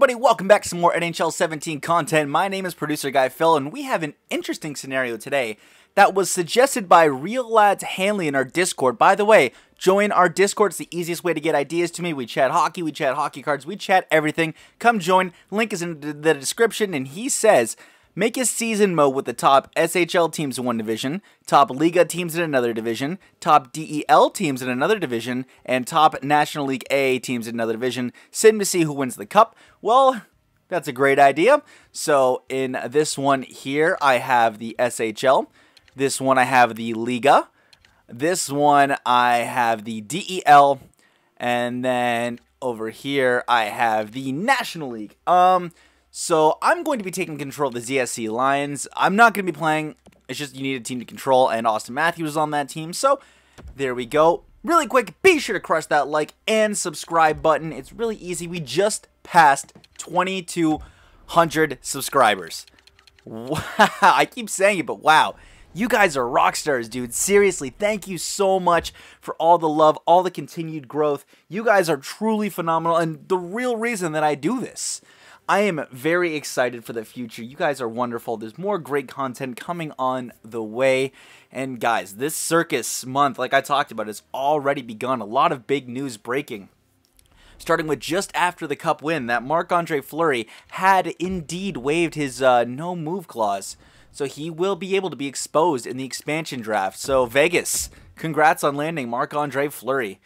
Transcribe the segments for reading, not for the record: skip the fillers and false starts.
everybody, welcome back to some more NHL 17 content. My name is Producer Guy Phil, and we have an interesting scenario today that was suggested by Real Lads Hanley in our Discord. By the way, join our Discord. It's the easiest way to get ideas to me. We chat hockey, we chat hockey cards, we chat everything. Come join. Link is in the description, and he says, make a season mode with the top SHL teams in one division, top Liga teams in another division, top DEL teams in another division, and top National League A teams in another division. Sim to see who wins the cup. Well, that's a great idea. So in this one here, I have the SHL. This one I have the Liga. This one I have the DEL. And then over here I have the National League. So I'm going to be taking control of the ZSC Lions. I'm not going to be playing. It's just you need a team to control, and Austin Matthews is on that team. So there we go. Really quick, be sure to crush that like and subscribe button. It's really easy. We just passed 2,200 subscribers. Wow, I keep saying it, but wow. You guys are rock stars, dude. Seriously, thank you so much for all the love, all the continued growth. You guys are truly phenomenal, and the real reason that I do this. I am very excited for the future. You guys are wonderful. There's more great content coming on the way. And guys, this circus month, like I talked about, has already begun. A lot of big news breaking. Starting with just after the Cup win, that Marc-Andre Fleury had indeed waived his no-move clause. So he will be able to be exposed in the expansion draft. So Vegas, congrats on landing Marc-Andre Fleury.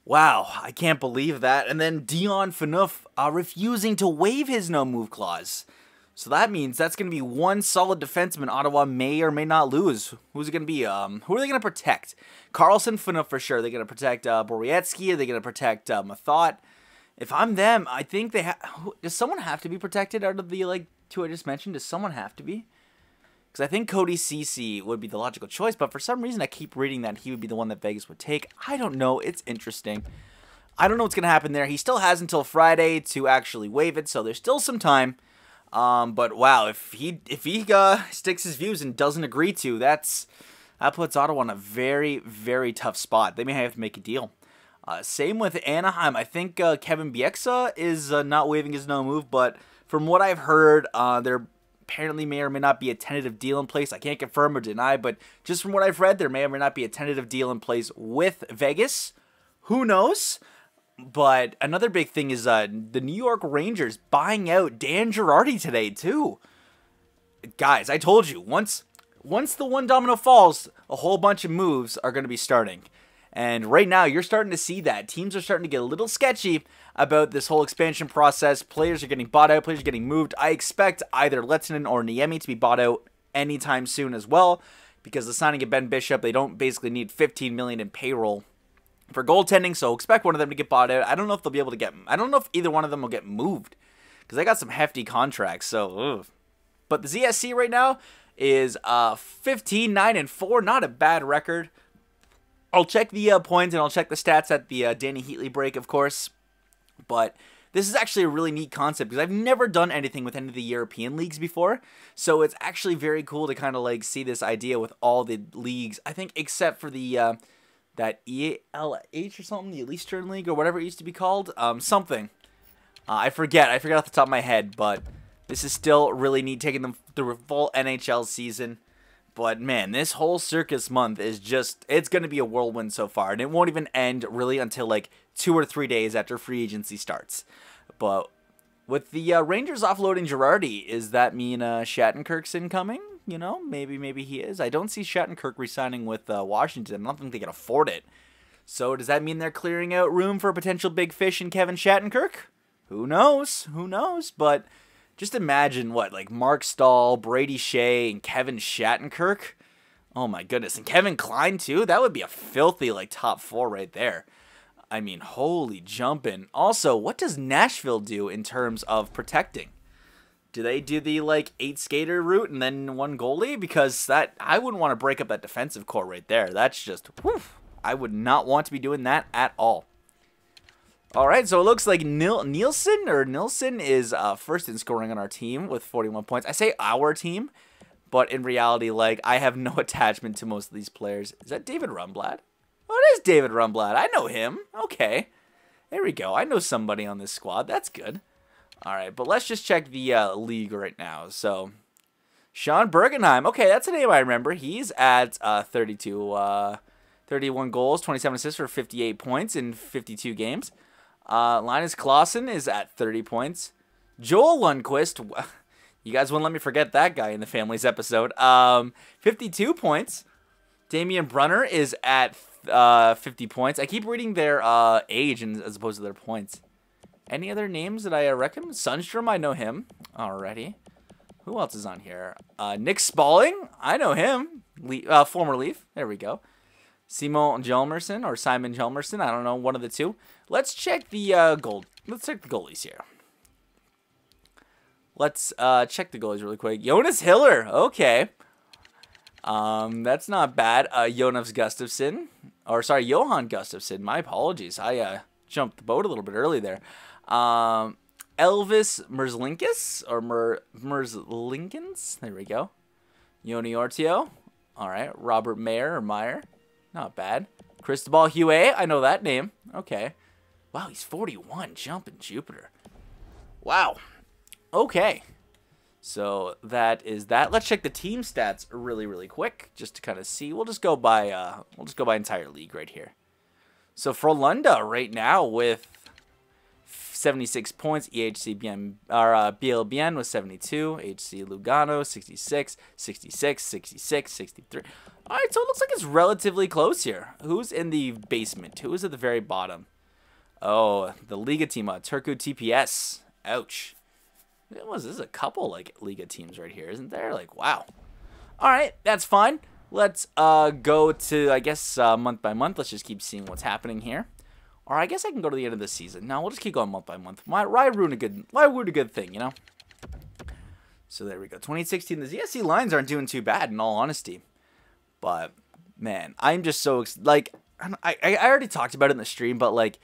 Wow, I can't believe that. And then Dion Phaneuf refusing to waive his no-move clause. So that means that's going to be one solid defenseman Ottawa may or may not lose. Who's it going to be? Who are they going to protect? Carlson, Phaneuf for sure. They're going to protect Borowiecki. Are they going to protect Mathot? If I'm them, I think they have... Does someone have to be protected out of the two I just mentioned? Does someone have to be? Because I think Cody Ceci would be the logical choice, but for some reason I keep reading that he would be the one that Vegas would take. I don't know. It's interesting. I don't know what's going to happen there. He still has until Friday to actually waive it, so there's still some time. But wow, if he sticks his views and doesn't agree to, that puts Ottawa on a very, very tough spot. They may have to make a deal. Same with Anaheim. I think Kevin Bieksa is not waiving his no move, but from what I've heard, they're apparently may or may not be a tentative deal in place. I can't confirm or deny, but just from what I've read, there may or may not be a tentative deal in place with Vegas. Who knows? But another big thing is the New York Rangers buying out Dan Girardi today, too. Guys, I told you, once the one domino falls, a whole bunch of moves are going to be starting. And right now, you're starting to see that. Teams are starting to get a little sketchy about this whole expansion process. Players are getting bought out. Players are getting moved. I expect either Lehtinen or Niemi to be bought out anytime soon as well. Because the signing of Ben Bishop, they don't basically need $15 million in payroll for goaltending. So expect one of them to get bought out. I don't know if they'll be able to get... I don't know if either one of them will get moved. Because they got some hefty contracts. So, ugh. But the ZSC right now is 15-9-4. Not a bad record. I'll check the points and I'll check the stats at the Danny Heatley break, of course. But this is actually a really neat concept because I've never done anything with any of the European leagues before. So it's actually very cool to kind of see this idea with all the leagues. I think except for the that ELH or something, the Eastern League or whatever it used to be called. Something. I forget off the top of my head, but this is still really neat taking them through a full NHL season. But man, this whole circus month is just, it's going to be a whirlwind so far. And it won't even end really until 2 or 3 days after free agency starts. But with the Rangers offloading Girardi, does that mean Shattenkirk's incoming? You know, maybe he is. I don't see Shattenkirk re-signing with Washington. I don't think they can afford it. So does that mean they're clearing out room for a potential big fish in Kevin Shattenkirk? Who knows? Who knows? But... just imagine Mark Stahl, Brady Shea, and Kevin Shattenkirk. Oh my goodness. And Kevin Klein too? That would be a filthy top 4 right there. I mean, holy jumping. Also, what does Nashville do in terms of protecting? Do they do the 8 skater route and then 1 goalie? Because I wouldn't want to break up that defensive core right there. That's just, whew, I would not want to be doing that at all. Alright, so it looks like Nilsson is first in scoring on our team with 41 points. I say our team, but in reality, I have no attachment to most of these players. Is that David Rundblad? Oh, it is David Rundblad. I know him. Okay. There we go. I know somebody on this squad. That's good. All right, but let's just check the league right now. So, Sean Bergenheim. Okay, that's a name I remember. He's at 31 goals, 27 assists for 58 points in 52 games. Linus Clausen is at 30 points. Joel Lundqvist. You guys wouldn't let me forget that guy in the Families episode. 52 points. Damian Brunner is at 50 points. I keep reading their age as opposed to their points. Any other names that I reckon? Sundstrom, I know him already. Who else is on here? Nick Spalling, I know him. Former Leaf. There we go. Simon Hjalmarsson or Simon Hjalmarsson. I don't know, one of the two. Let's check the Let's check the goalies here. Let's check the goalies really quick. Jonas Hiller. Okay. That's not bad. Jonas Gustafsson. Or sorry, Johan Gustafsson. My apologies. I jumped the boat a little bit early there. Elvis Merzlinkis or Merzlinkins. There we go. Yoni Ortio. All right. Robert Mayer or Meyer. Not bad. Cristobal Huet. I know that name. Okay. Wow, he's 41. Jumping Jupiter. Wow. Okay. So that is that. Let's check the team stats really, really quick, just to kind of see. We'll just go by entire league right here. So right now with 76 points, BLBN was 72, HC Lugano 66, 66, 66, 63. All right, so it looks like it's relatively close here. Who's in the basement? Who is at the very bottom? Oh, the Liga team, Turku TPS. Ouch. This is a couple like Liga teams right here, isn't there? Like, wow. All right, that's fine. Let's go to, I guess, month by month. Let's just keep seeing what's happening here. Or I guess I can go to the end of the season. No, we'll just keep going month by month. Why ruin a good thing, you know? So there we go. 2016, the ZSC Lions aren't doing too bad, in all honesty. But, man, I'm just so, like, I already talked about it in the stream, but, like,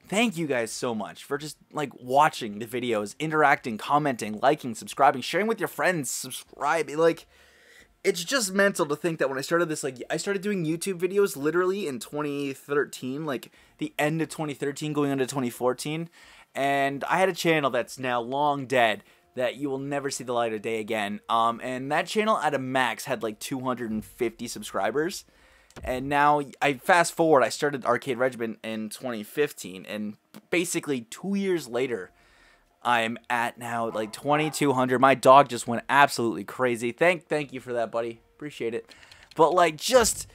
thank you guys so much for just, like, watching the videos, interacting, commenting, liking, subscribing, sharing with your friends, subscribing, like, it's just mental to think that when I started this, like, I started doing YouTube videos literally in 2013, like, the end of 2013 going into 2014, and I had a channel that's now long dead that you will never see the light of day again, and that channel at a max had, like, 250 subscribers, and now, I fast forward, I started Arcade Regiment in 2015, and basically 2 years later, I'm at now like 2,200. My dog just went absolutely crazy. Thank you for that, buddy. Appreciate it. But like just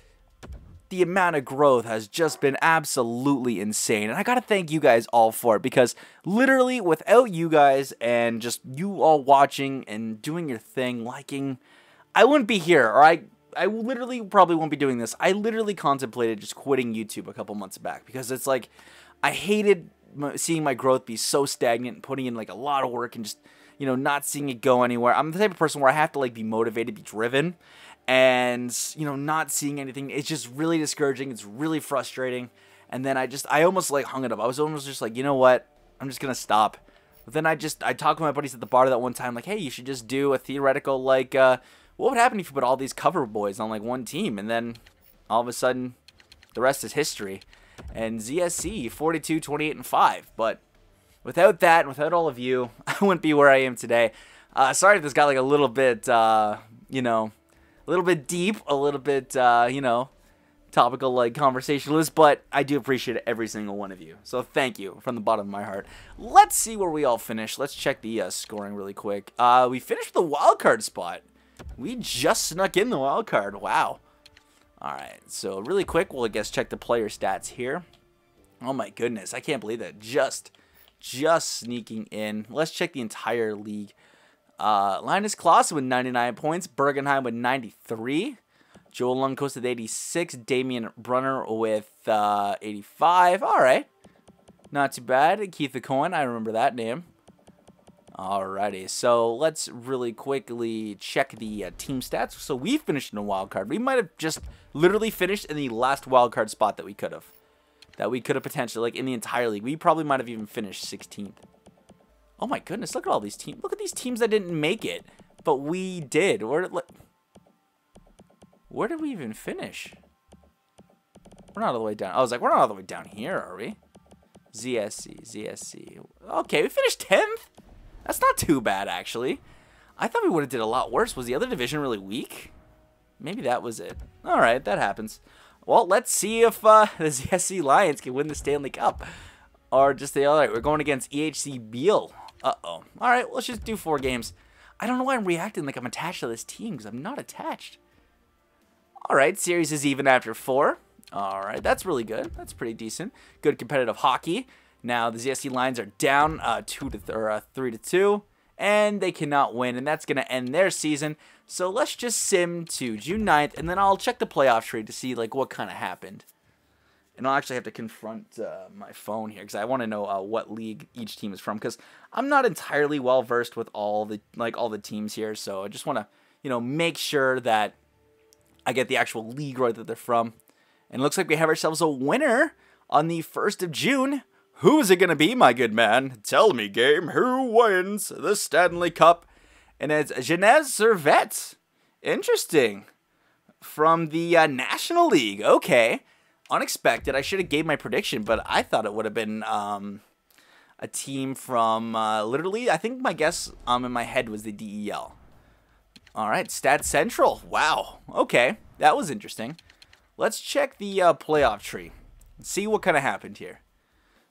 the amount of growth has just been absolutely insane. And I got to thank you guys all for it because literally without you guys and just you all watching and doing your thing, liking, I wouldn't be here. Or I literally probably won't be doing this. I literally contemplated just quitting YouTube a couple months back because it's like I hated seeing my growth be so stagnant and putting in like a lot of work and just, you know, not seeing it go anywhere. I'm the type of person where I have to like be motivated, be driven, and, you know, not seeing anything. It's just really discouraging. It's really frustrating. And then I almost like hung it up. I was almost just like, you know what? I'm just going to stop. But then I talked with my buddies at the bar that one time, like, hey, you should just do a theoretical, like, what would happen if you put all these cover boys on like one team? And then all of a sudden the rest is history. And ZSC 42, 28, and 5. But without that, without all of you, I wouldn't be where I am today. Sorry if this got like a little bit, you know, a little bit deep, a little bit, you know, topical, like conversationalist. But I do appreciate every single one of you. So thank you from the bottom of my heart. Let's see where we all finish. Let's check the scoring really quick. We finished with the wildcard spot. We just snuck in the wildcard. Wow. All right, so really quick, we'll, I guess, check the player stats here. Oh, my goodness. I can't believe that. Just sneaking in. Let's check the entire league. Linus Clausen with 99 points. Bergenheim with 93. Joel Lundqvist with 86. Damian Brunner with 85. All right. Not too bad. Keith the Coin, I remember that name. Alrighty, so let's really quickly check the team stats. So we finished in a wild card. We might have just literally finished in the last wild card spot that we could have. Potentially, like in the entire league. We probably might have even finished 16th. Oh my goodness, look at all these teams. Look at these teams that didn't make it, but we did. Where did we even finish? We're not all the way down. I was like, we're not all the way down here, are we? ZSC. Okay, we finished 10th? That's not too bad, actually. I thought we would have did a lot worse. Was the other division really weak? Maybe that was it. All right, that happens. Well, let's see if the ZSC Lions can win the Stanley Cup. Or just the other. We're going against EHC Beal. Uh-oh. All right, let's just do 4 games. I don't know why I'm reacting like I'm attached to this team, because I'm not attached. All right, series is even after 4. All right, that's really good. That's pretty decent. Good competitive hockey. Now the ZSC Lions are down 3-2, and they cannot win, and that's going to end their season. So let's just sim to June 9th, and then I'll check the playoff tree to see like what kind of happened. And I'll actually have to confront my phone here because I want to know what league each team is from, because I'm not entirely well versed with all the teams here. So I just want to make sure that I get the actual league right that they're from. And it looks like we have ourselves a winner on the 1st of June. Who is it going to be, my good man? Tell me, game, who wins the Stanley Cup? And it's Genève Servette. Interesting. From the National League. Okay. Unexpected. I should have gave my prediction, but I thought it would have been a team from literally, I think my guess in my head was the DEL. All right, Stat Central. Wow. Okay, that was interesting. Let's check the playoff tree. See what kind of happened here.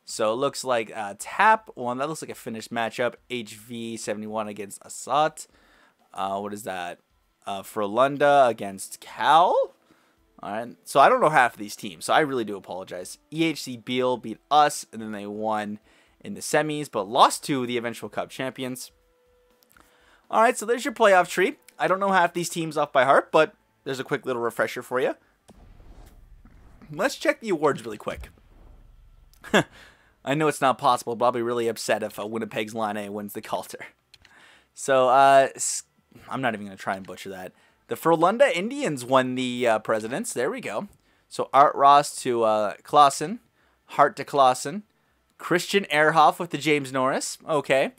So it looks like TAP. Well, that looks like a finished matchup. HV71 against Assat. What is that? Frölunda against Cal. All right, so I don't know half of these teams, so I really do apologize. EHC Beal beat us, and then they won in the semis, but lost to the eventual Cup champions. All right, so there's your playoff tree. I don't know half these teams off by heart, but there's a quick little refresher for you. Let's check the awards really quick. I know it's not possible, but I'll be really upset if Winnipeg's Line A wins the Calder. So I'm not even going to try and butcher that. The Frölunda Indians won the Presidents. There we go. So Art Ross to Clausen. Hart to Clausen. Christian Ehrhoff with the James Norris. Okay.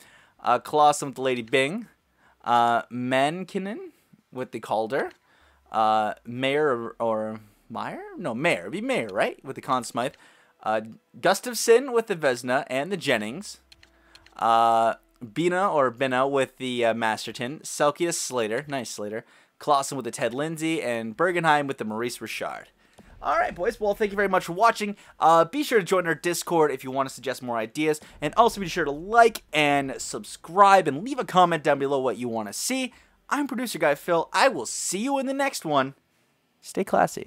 Clausen with the Lady Bing. Mankinen with the Calder. Mayer or Meyer? No, Mayer. It'd be Mayer, right? With the Conn Smythe. Gustafson with the Vesna and the Jennings. Bina or Bina with the Masterton. Selkius Slater. Nice Slater. Clausen with the Ted Lindsay, and Bergenheim with the Maurice Richard. All right, boys. Well, thank you very much for watching. Be sure to join our Discord if you want to suggest more ideas. And also be sure to like and subscribe and leave a comment down below what you want to see. I'm Producer Guy Phil. I will see you in the next one. Stay classy.